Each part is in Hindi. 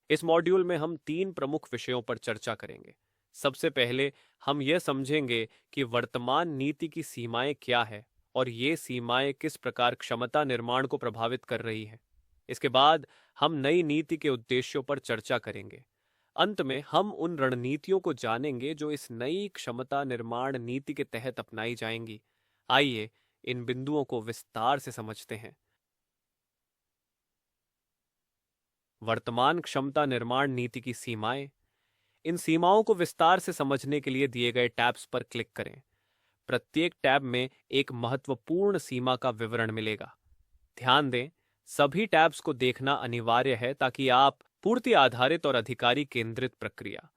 इस मॉड्यूल में हम 3 प्रमुख विषयों पर चर्चा करेंगे। सबसे पहले हम यह समझेंगे कि वर्तमान नीति की सीमाएं क्या है और ये सीमाएं किस प्रकार क्षमता निर्माण को प्रभावित कर रही हैं। इसके बाद हम नई नीति के उद्देश्यों पर चर्चा करेंगे। अंत में हम उन रणनीतियों को जानेंगे जो इस नई क्षमता निर्माण नीति के तहत अपनाई जाएंगी। आइए इन बिंदुओं को विस्तार से समझते हैं। वर्तमान क्षमता निर्माण नीति की सीमाएं। इन सीमाओं को विस्तार से समझने के लिए दिए गए टैब्स पर क्लिक करें। प्रत्येक टैब में एक महत्वपूर्ण सीमा का विवरण मिलेगा। ध्यान दें, सभी टैब्स को देखना अनिवार्य है ताकि आप पूर्ति आधारित और अधिकारी केंद्रित प्रक्रिया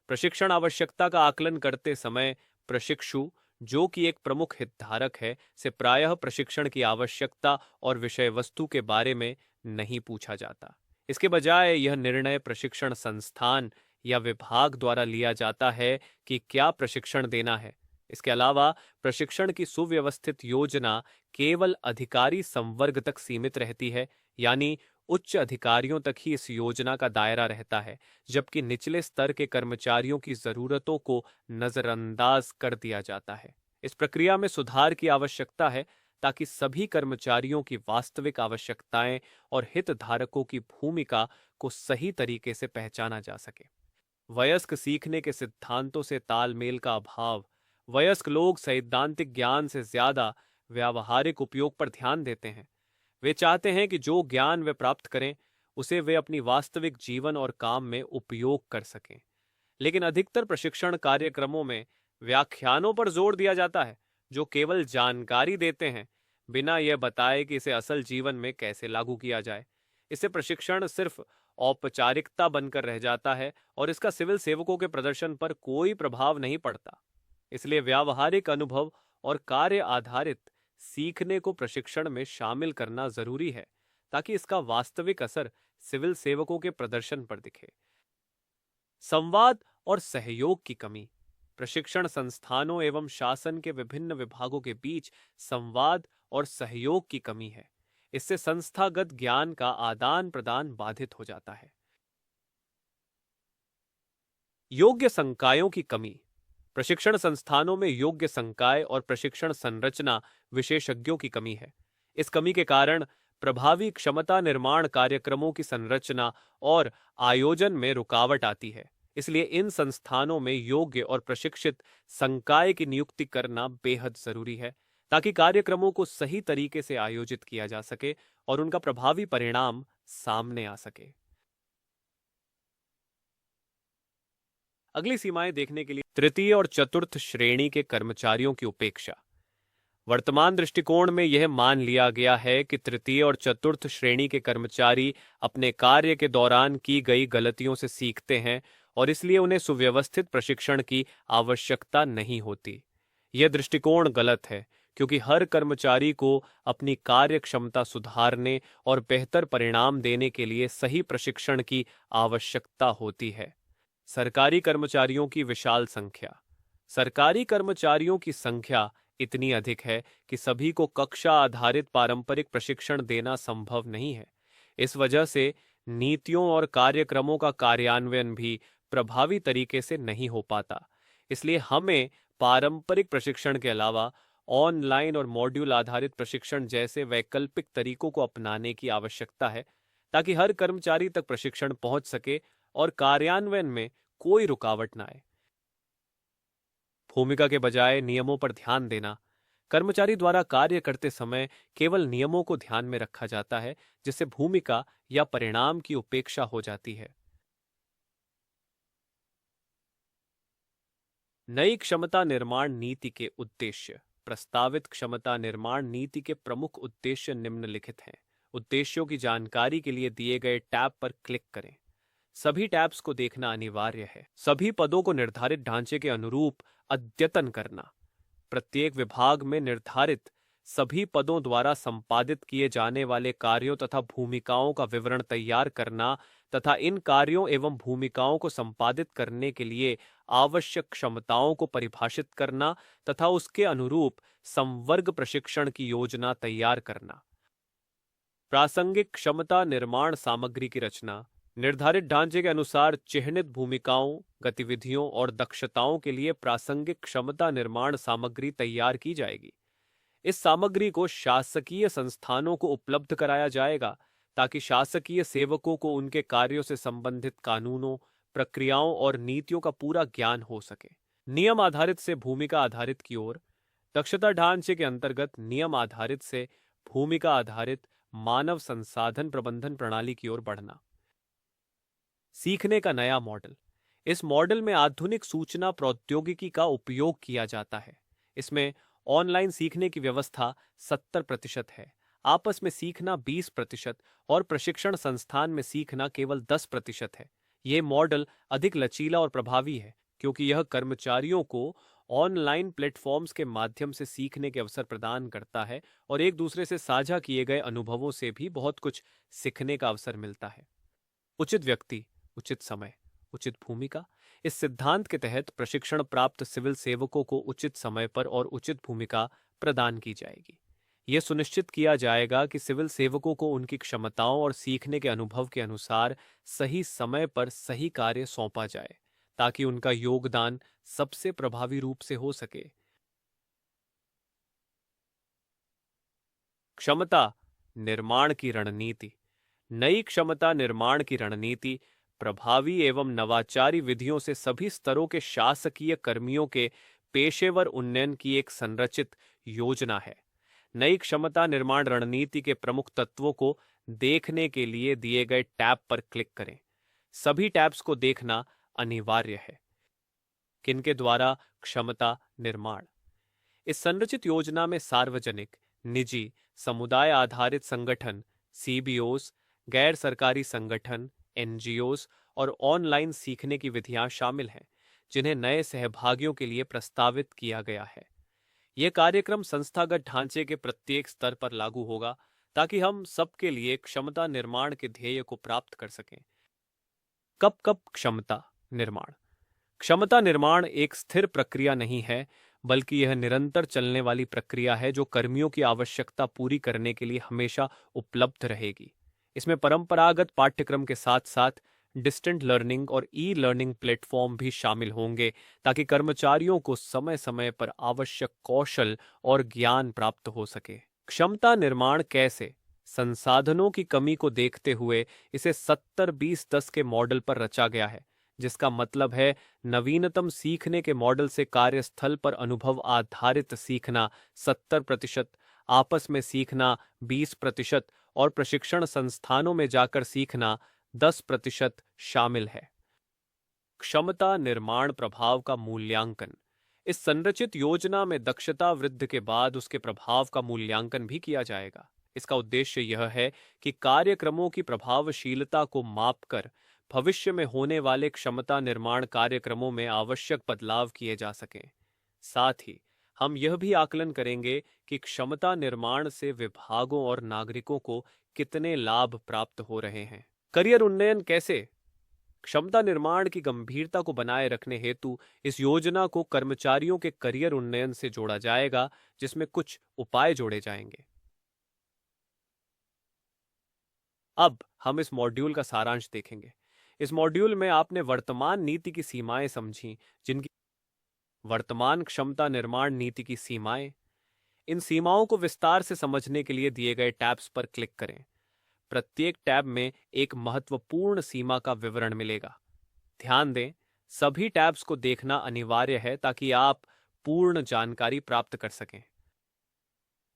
प्रशिक्षण आवश्यकता का आकलन करते समय प्रशिक्षु, जो कि एक प्रमुख हितधारक है, से प्रायः प्रशिक्षण की आवश्यकता और विषय वस्तु के बारे में नहीं पूछा जाता। इसके बजाय यह निर्णय प्रशिक्षण संस्थान या विभाग द्वारा लिया जाता है कि क्या प्रशिक्षण देना है। इसके अलावा प्रशिक्षण की सुव्यवस्थित योजना केवल अधिकारी संवर्ग तक सीमित रहती है, यानी उच्च अधिकारियों तक ही इस योजना का दायरा रहता है, जबकि निचले स्तर के कर्मचारियों की जरूरतों को नजरअंदाज कर दिया जाता है। इस प्रक्रिया में सुधार की आवश्यकता है ताकि सभी कर्मचारियों की वास्तविक आवश्यकताएं और हितधारकों की भूमिका को सही तरीके से पहचाना जा सके। वयस्क सीखने के सिद्धांतों से तालमेल का अभाव। वयस्क लोग सैद्धांतिक ज्ञान से ज्यादा व्यावहारिक उपयोग पर ध्यान देते हैं। वे चाहते हैं कि जो ज्ञान वे प्राप्त करें उसे वे अपनी वास्तविक जीवन और काम में उपयोग कर सकें। लेकिन अधिकतर प्रशिक्षण कार्यक्रमों में व्याख्यानों पर जोर दिया जाता है जो केवल जानकारी देते हैं, बिना यह बताए कि इसे असल जीवन में कैसे लागू किया जाए। इससे प्रशिक्षण सिर्फ औपचारिकता बनकर रह जाता है और इसका सिविल सेवकों के प्रदर्शन पर कोई प्रभाव नहीं पड़ता। इसलिए व्यावहारिक अनुभव और कार्य आधारित सीखने को प्रशिक्षण में शामिल करना जरूरी है ताकि इसका वास्तविक असर सिविल सेवकों के प्रदर्शन पर दिखे। संवाद और सहयोग की कमी। प्रशिक्षण संस्थानों एवं शासन के विभिन्न विभागों के बीच संवाद और सहयोग की कमी है। इससे संस्थागत ज्ञान का आदान प्रदान बाधित हो जाता है। योग्य संकायों की कमी। प्रशिक्षण संस्थानों में योग्य संकाय और प्रशिक्षण संरचना विशेषज्ञों की कमी है। इस कमी के कारण प्रभावी क्षमता निर्माण कार्यक्रमों की संरचना और आयोजन में रुकावट आती है। इसलिए इन संस्थानों में योग्य और प्रशिक्षित संकाय की नियुक्ति करना बेहद जरूरी है ताकि कार्यक्रमों को सही तरीके से आयोजित किया जा सके और उनका प्रभावी परिणाम सामने आ सके। अगली सीमाएं देखने के लिए तृतीय और चतुर्थ श्रेणी के कर्मचारियों की उपेक्षा। वर्तमान दृष्टिकोण में यह मान लिया गया है कि तृतीय और चतुर्थ श्रेणी के कर्मचारी अपने कार्य के दौरान की गई गलतियों से सीखते हैं और इसलिए उन्हें सुव्यवस्थित प्रशिक्षण की आवश्यकता नहीं होती। यह दृष्टिकोण गलत है क्योंकि हर कर्मचारी को अपनी कार्य क्षमता सुधारने और बेहतर परिणाम देने के लिए सही प्रशिक्षण की आवश्यकता होती है। सरकारी कर्मचारियों की विशाल संख्या। सरकारी कर्मचारियों की संख्या इतनी अधिक है कि सभी को कक्षा आधारित पारंपरिक प्रशिक्षण देना संभव नहीं है। इस वजह से नीतियों और कार्यक्रमों का कार्यान्वयन भी प्रभावी तरीके से नहीं हो पाता। इसलिए हमें पारंपरिक प्रशिक्षण के अलावा ऑनलाइन और मॉड्यूल आधारित प्रशिक्षण जैसे वैकल्पिक तरीकों को अपनाने की आवश्यकता है ताकि हर कर्मचारी तक प्रशिक्षण पहुंच सके और कार्यान्वयन में कोई रुकावट न आए। भूमिका के बजाय नियमों पर ध्यान देना। कर्मचारी द्वारा कार्य करते समय केवल नियमों को ध्यान में रखा जाता है, जिससे भूमिका या परिणाम की उपेक्षा हो जाती है। नई क्षमता निर्माण नीति के उद्देश्य। प्रस्तावित क्षमता निर्माण नीति के प्रमुख उद्देश्य निम्नलिखित हैं। उद्देश्यों की जानकारी के लिए दिए गए टैब पर क्लिक करें। सभी टैब्स को देखना अनिवार्य है। सभी पदों को निर्धारित ढांचे के अनुरूप अद्यतन करना। प्रत्येक विभाग में निर्धारित सभी पदों द्वारा संपादित किए जाने वाले कार्यों तथा भूमिकाओं का विवरण तैयार करना तथा इन कार्यों एवं भूमिकाओं को संपादित करने के लिए आवश्यक क्षमताओं को परिभाषित करना तथा उसके अनुरूप संवर्ग प्रशिक्षण की योजना तैयार करना। प्रासंगिक क्षमता निर्माण सामग्री की रचना। निर्धारित ढांचे के अनुसार चिह्नित भूमिकाओं, गतिविधियों और दक्षताओं के लिए प्रासंगिक क्षमता निर्माण सामग्री तैयार की जाएगी। इस सामग्री को शासकीय संस्थानों को उपलब्ध कराया जाएगा ताकि शासकीय सेवकों को उनके कार्यों से संबंधित कानूनों, प्रक्रियाओं और नीतियों का पूरा ज्ञान हो सके। नियम आधारित से भूमिका आधारित की ओर। दक्षता ढांचे के अंतर्गत नियम आधारित से भूमिका आधारित मानव संसाधन प्रबंधन प्रणाली की ओर बढ़ना। सीखने का नया मॉडल। इस मॉडल में आधुनिक सूचना प्रौद्योगिकी का उपयोग किया जाता है। इसमें ऑनलाइन सीखने की व्यवस्था 70% है, आपस में सीखना 20% और प्रशिक्षण संस्थान में सीखना केवल 10% है। यह मॉडल अधिक लचीला और प्रभावी है क्योंकि यह कर्मचारियों को ऑनलाइन प्लेटफॉर्म्स के माध्यम से सीखने के अवसर प्रदान करता है और एक दूसरे से साझा किए गए अनुभवों से भी बहुत कुछ सीखने का अवसर मिलता है। उचित व्यक्ति, उचित समय, उचित भूमिका। इस सिद्धांत के तहत प्रशिक्षण प्राप्त सिविल सेवकों को उचित समय पर और उचित भूमिका प्रदान की जाएगी। यह सुनिश्चित किया जाएगा कि सिविल सेवकों को उनकी क्षमताओं और सीखने के अनुभव के अनुसार सही समय पर सही कार्य सौंपा जाए ताकि उनका योगदान सबसे प्रभावी रूप से हो सके। क्षमता निर्माण की रणनीति। नई क्षमता निर्माण की रणनीति प्रभावी एवं नवाचारी विधियों से सभी स्तरों के शासकीय कर्मियों के पेशेवर उन्नयन की एक संरचित योजना है। नई क्षमता निर्माण रणनीति के प्रमुख तत्वों को देखने के लिए दिए गए टैब पर क्लिक करें। सभी टैब्स को देखना अनिवार्य है। किनके द्वारा क्षमता निर्माण। इस संरचित योजना में सार्वजनिक, निजी, समुदाय आधारित संगठन, सीबीओस, गैर सरकारी संगठन, एनजीओस और ऑनलाइन सीखने की विधियां शामिल हैं, जिन्हें नए सहभागियों के लिए प्रस्तावित किया गया है। यह कार्यक्रम संस्थागत ढांचे के प्रत्येक स्तर पर लागू होगा ताकि हम सबके लिए क्षमता निर्माण के ध्येय को प्राप्त कर सकें। कब कब क्षमता निर्माण। क्षमता निर्माण एक स्थिर प्रक्रिया नहीं है, बल्कि यह निरंतर चलने वाली प्रक्रिया है जो कर्मियों की आवश्यकता पूरी करने के लिए हमेशा उपलब्ध रहेगी। इसमें परंपरागत पाठ्यक्रम के साथ साथ डिस्टेंट लर्निंग और ई लर्निंग प्लेटफॉर्म भी शामिल होंगे ताकि कर्मचारियों को समय समय पर आवश्यक कौशल और ज्ञान प्राप्त हो सके। क्षमता निर्माण कैसे। संसाधनों की कमी को देखते हुए इसे 70-20-10 के मॉडल पर रचा गया है, जिसका मतलब है नवीनतम सीखने के मॉडल से कार्यस्थल पर अनुभव आधारित सीखना 70%, आपस में सीखना 20% और प्रशिक्षण संस्थानों में जाकर सीखना 10% शामिल है। क्षमता निर्माण प्रभाव का मूल्यांकन। इस संरचित योजना में दक्षता वृद्धि के बाद उसके प्रभाव का मूल्यांकन भी किया जाएगा। इसका उद्देश्य यह है कि कार्यक्रमों की प्रभावशीलता को मापकर भविष्य में होने वाले क्षमता निर्माण कार्यक्रमों में आवश्यक बदलाव किए जा सकें। साथ ही हम यह भी आकलन करेंगे कि क्षमता निर्माण से विभागों और नागरिकों को कितने लाभ प्राप्त हो रहे हैं। करियर उन्नयन कैसे। क्षमता निर्माण की गंभीरता को बनाए रखने हेतु इस योजना को कर्मचारियों के करियर उन्नयन से जोड़ा जाएगा, जिसमें कुछ उपाय जोड़े जाएंगे। अब हम इस मॉड्यूल का सारांश देखेंगे। इस मॉड्यूल में आपने वर्तमान नीति की सीमाएं समझी, जिनकी वर्तमान क्षमता निर्माण नीति की सीमाएं। इन सीमाओं को विस्तार से समझने के लिए दिए गए टैब्स पर क्लिक करें। प्रत्येक टैब में एक महत्वपूर्ण सीमा का विवरण मिलेगा। ध्यान दें, सभी टैब्स को देखना अनिवार्य है ताकि आप पूर्ण जानकारी प्राप्त कर सकें।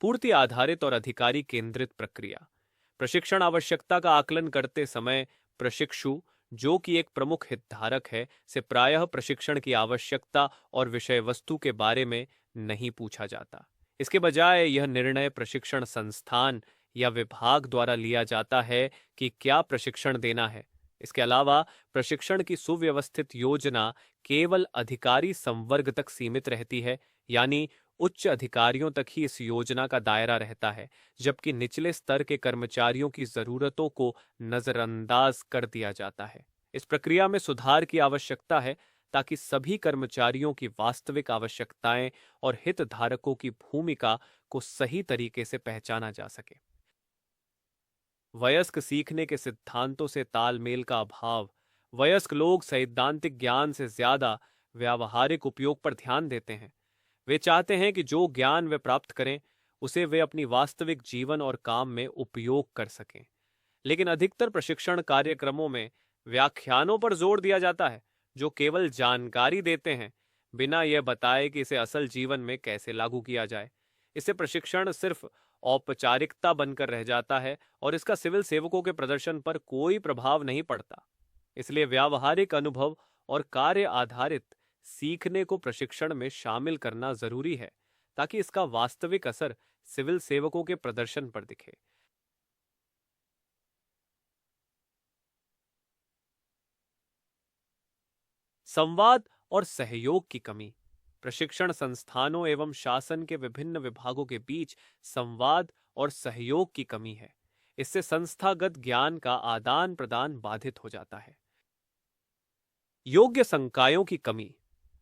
पूर्ति आधारित और अधिकारी केंद्रित प्रक्रिया। प्रशिक्षण आवश्यकता का आकलन करते समय प्रशिक्षु, जो कि एक प्रमुख हितधारक है, से प्रायः प्रशिक्षण की आवश्यकता और विषय वस्तु के बारे में नहीं पूछा जाता। इसके बजाय यह निर्णय प्रशिक्षण संस्थान या विभाग द्वारा लिया जाता है कि क्या प्रशिक्षण देना है। इसके अलावा प्रशिक्षण की सुव्यवस्थित योजना केवल अधिकारी संवर्ग तक सीमित रहती है, यानी उच्च अधिकारियों तक ही इस योजना का दायरा रहता है, जबकि निचले स्तर के कर्मचारियों की जरूरतों को नजरअंदाज कर दिया जाता है। इस प्रक्रिया में सुधार की आवश्यकता है ताकि सभी कर्मचारियों की वास्तविक आवश्यकताएं और हितधारकों की भूमिका को सही तरीके से पहचाना जा सके। वयस्क सीखने के सिद्धांतों से तालमेल का अभाव। वयस्क लोग सैद्धांतिक ज्ञान से ज्यादा व्यावहारिक उपयोग पर ध्यान देते हैं। वे चाहते हैं कि जो ज्ञान वे प्राप्त करें उसे वे अपनी वास्तविक जीवन और काम में उपयोग कर सकें। लेकिन अधिकतर प्रशिक्षण कार्यक्रमों में व्याख्यानों पर जोर दिया जाता है जो केवल जानकारी देते हैं, बिना यह बताए कि इसे असल जीवन में कैसे लागू किया जाए। इससे प्रशिक्षण सिर्फ औपचारिकता बनकर रह जाता है और इसका सिविल सेवकों के प्रदर्शन पर कोई प्रभाव नहीं पड़ता। इसलिए व्यावहारिक अनुभव और कार्य आधारित सीखने को प्रशिक्षण में शामिल करना जरूरी है, ताकि इसका वास्तविक असर सिविल सेवकों के प्रदर्शन पर दिखे। संवाद और सहयोग की कमी। प्रशिक्षण संस्थानों एवं शासन के विभिन्न विभागों के बीच संवाद और सहयोग की कमी है। इससे संस्थागत ज्ञान का आदान प्रदान बाधित हो जाता है। योग्य संकायों की कमी।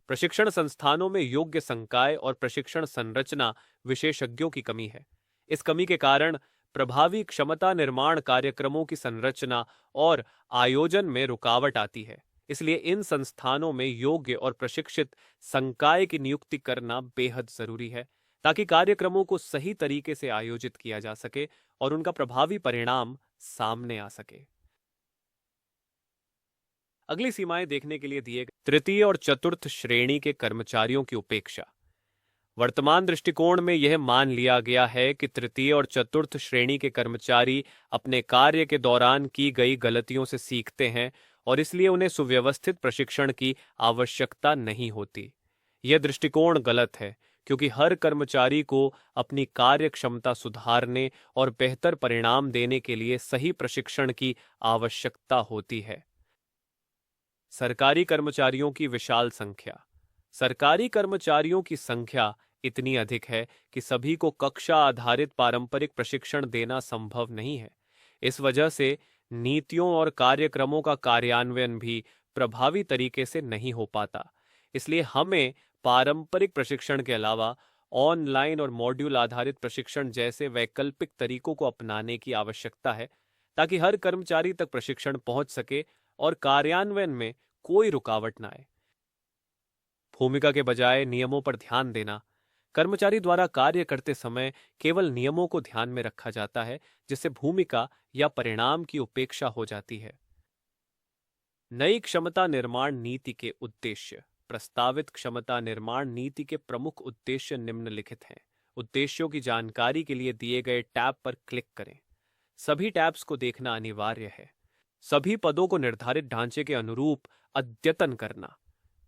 प्रशिक्षण संस्थानों में योग्य संकाय और प्रशिक्षण संरचना विशेषज्ञों की कमी है। इस कमी के कारण प्रभावी क्षमता निर्माण कार्यक्रमों की संरचना और आयोजन में रुकावट आती है। इसलिए इन संस्थानों में योग्य और प्रशिक्षित संकाय की नियुक्ति करना बेहद जरूरी है, ताकि कार्यक्रमों को सही तरीके से आयोजित किया जा सके और उनका प्रभावी परिणाम सामने आ सके। अगली सीमाएं देखने के लिए दिए गए तृतीय और चतुर्थ श्रेणी के कर्मचारियों की उपेक्षा। वर्तमान दृष्टिकोण में यह मान लिया गया है कि तृतीय और चतुर्थ श्रेणी के कर्मचारी अपने कार्य के दौरान की गई गलतियों से सीखते हैं और इसलिए उन्हें सुव्यवस्थित प्रशिक्षण की आवश्यकता नहीं होती। यह दृष्टिकोण गलत है, क्योंकि हर कर्मचारी को अपनी कार्य क्षमता सुधारने और बेहतर परिणाम देने के लिए सही प्रशिक्षण की आवश्यकता होती है। सरकारी कर्मचारियों की विशाल संख्या। सरकारी कर्मचारियों की संख्या इतनी अधिक है कि सभी को कक्षा आधारित पारंपरिक प्रशिक्षण देना संभव नहीं है। इस वजह से नीतियों और कार्यक्रमों का कार्यान्वयन भी प्रभावी तरीके से नहीं हो पाता। इसलिए हमें पारंपरिक प्रशिक्षण के अलावा ऑनलाइन और मॉड्यूल आधारित प्रशिक्षण जैसे वैकल्पिक तरीकों को अपनाने की आवश्यकता है, ताकि हर कर्मचारी तक प्रशिक्षण पहुंच सके और कार्यान्वयन में कोई रुकावट न आए। भूमिका के बजाय नियमों पर ध्यान देना। कर्मचारी द्वारा कार्य करते समय केवल नियमों को ध्यान में रखा जाता है, जिससे भूमिका या परिणाम की उपेक्षा हो जाती है। नई क्षमता निर्माण नीति के उद्देश्य। प्रस्तावित क्षमता निर्माण नीति के प्रमुख उद्देश्य निम्नलिखित हैं। उद्देश्यों की जानकारी के लिए दिए गए टैब पर क्लिक करें। सभी टैब्स को देखना अनिवार्य है। सभी पदों को निर्धारित ढांचे के अनुरूप अद्यतन करना।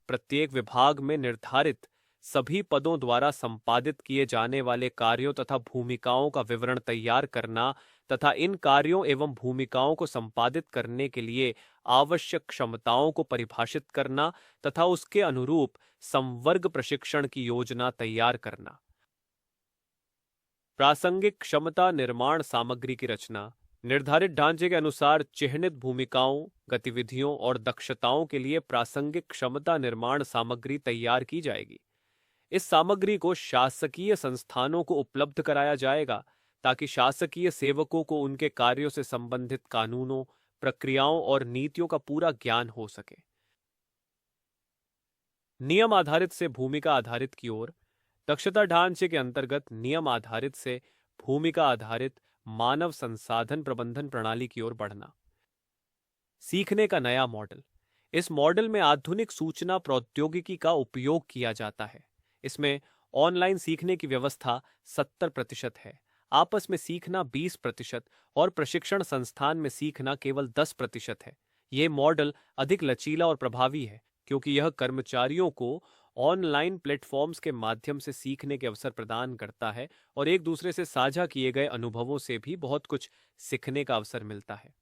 प्रत्येक विभाग में निर्धारित सभी पदों द्वारा संपादित किए जाने वाले कार्यों तथा भूमिकाओं का विवरण तैयार करना तथा इन कार्यों एवं भूमिकाओं को संपादित करने के लिए आवश्यक क्षमताओं को परिभाषित करना तथा उसके अनुरूप संवर्ग प्रशिक्षण की योजना तैयार करना। प्रासंगिक क्षमता निर्माण सामग्री की रचना। निर्धारित ढांचे के अनुसार चिह्नित भूमिकाओं, गतिविधियों और दक्षताओं के लिए प्रासंगिक क्षमता निर्माण सामग्री तैयार की जाएगी। इस सामग्री को शासकीय संस्थानों को उपलब्ध कराया जाएगा, ताकि शासकीय सेवकों को उनके कार्यों से संबंधित कानूनों, प्रक्रियाओं और नीतियों का पूरा ज्ञान हो सके। नियम आधारित से भूमिका आधारित की ओर। दक्षता ढांचे के अंतर्गत नियम आधारित से भूमिका आधारित मानव संसाधन प्रबंधन प्रणाली की ओर बढ़ना। सीखने का नया मॉडल। इस मॉडल में आधुनिक सूचना प्रौद्योगिकी का उपयोग किया जाता है। इसमें ऑनलाइन सीखने की व्यवस्था 70% है, आपस में सीखना 20% और प्रशिक्षण संस्थान में सीखना केवल 10% है। यह मॉडल अधिक लचीला और प्रभावी है, क्योंकि यह कर्मचारियों को ऑनलाइन प्लेटफॉर्म्स के माध्यम से सीखने के अवसर प्रदान करता है और एक दूसरे से साझा किए गए अनुभवों से भी बहुत कुछ सीखने का अवसर मिलता है।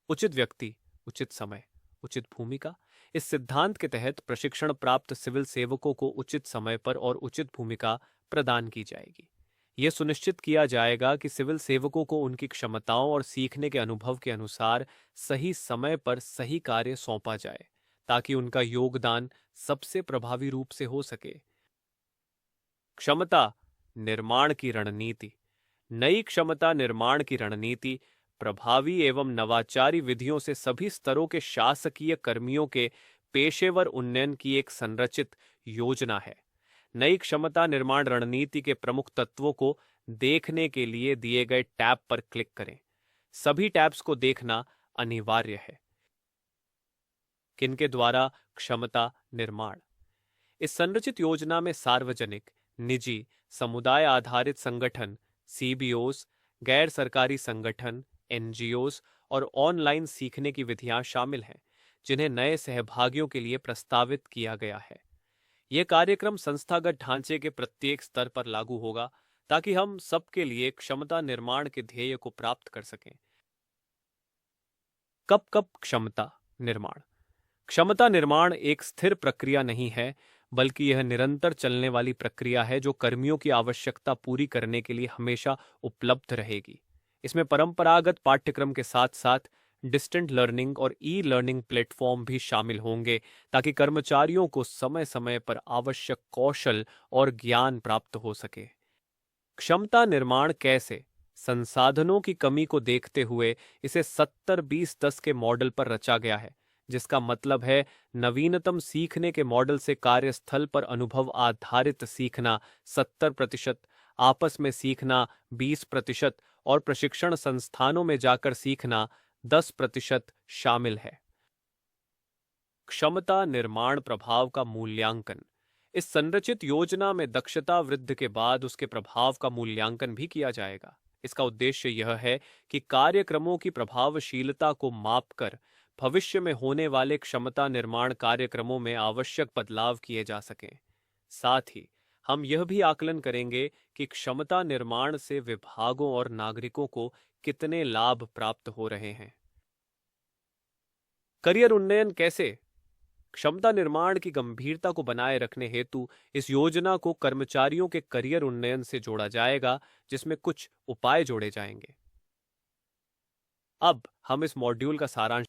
उचित व्यक्ति, उचित समय, उचित भूमिका। इस सिद्धांत के तहत प्रशिक्षण प्राप्त सिविल सेवकों को उचित समय पर और उचित भूमिका प्रदान की जाएगी। यह सुनिश्चित किया जाएगा कि सिविल सेवकों को उनकी क्षमताओं और सीखने के अनुभव के अनुसार सही समय पर सही कार्य सौंपा जाए, ताकि उनका योगदान सबसे प्रभावी रूप से हो सके। क्षमता निर्माण की रणनीति। नई क्षमता निर्माण की रणनीति प्रभावी एवं नवाचारी विधियों से सभी स्तरों के शासकीय कर्मियों के पेशेवर उन्नयन की एक संरचित योजना है। नई क्षमता निर्माण रणनीति के प्रमुख तत्वों को देखने के लिए दिए गए टैब पर क्लिक करें। सभी टैब्स को देखना अनिवार्य है। किनके द्वारा क्षमता निर्माण? इस संरचित योजना में सार्वजनिक, निजी, समुदाय आधारित संगठन, सीबीओस, गैर सरकारी संगठन, एनजीओस और ऑनलाइन सीखने की विधियां शामिल हैं, जिन्हें नए सहभागियों के लिए प्रस्तावित किया गया है। यह कार्यक्रम संस्थागत ढांचे के प्रत्येक स्तर पर लागू होगा ताकि हम सबके लिए क्षमता निर्माण के ध्येय को प्राप्त कर सकें। कब कब क्षमता निर्माण? क्षमता निर्माण एक स्थिर प्रक्रिया नहीं है, बल्कि यह निरंतर चलने वाली प्रक्रिया है जो कर्मियों की आवश्यकता पूरी करने के लिए हमेशा उपलब्ध रहेगी। इसमें परंपरागत पाठ्यक्रम के साथ साथ डिस्टेंट लर्निंग और ई लर्निंग प्लेटफॉर्म भी शामिल होंगे ताकि कर्मचारियों को समय समय पर आवश्यक कौशल और ज्ञान प्राप्त हो सके। क्षमता निर्माण कैसे? संसाधनों की कमी को देखते हुए इसे 70-20-10 के मॉडल पर रचा गया है, जिसका मतलब है नवीनतम सीखने के मॉडल से कार्यस्थल पर अनुभव आधारित सीखना 70%, आपस में सीखना 20% और प्रशिक्षण संस्थानों में जाकर सीखना 10% शामिल है। क्षमता निर्माण प्रभाव का मूल्यांकन। इस संरचित योजना में दक्षता वृद्धि के बाद उसके प्रभाव का मूल्यांकन भी किया जाएगा। इसका उद्देश्य यह है कि कार्यक्रमों की प्रभावशीलता को मापकर भविष्य में होने वाले क्षमता निर्माण कार्यक्रमों में आवश्यक बदलाव किए जा सकें। साथ ही हम यह भी आकलन करेंगे कि क्षमता निर्माण से विभागों और नागरिकों को कितने लाभ प्राप्त हो रहे हैं। करियर उन्नयन कैसे? क्षमता निर्माण की गंभीरता को बनाए रखने हेतु इस योजना को कर्मचारियों के करियर उन्नयन से जोड़ा जाएगा, जिसमें कुछ उपाय जोड़े जाएंगे। अब हम इस मॉड्यूल का सारांश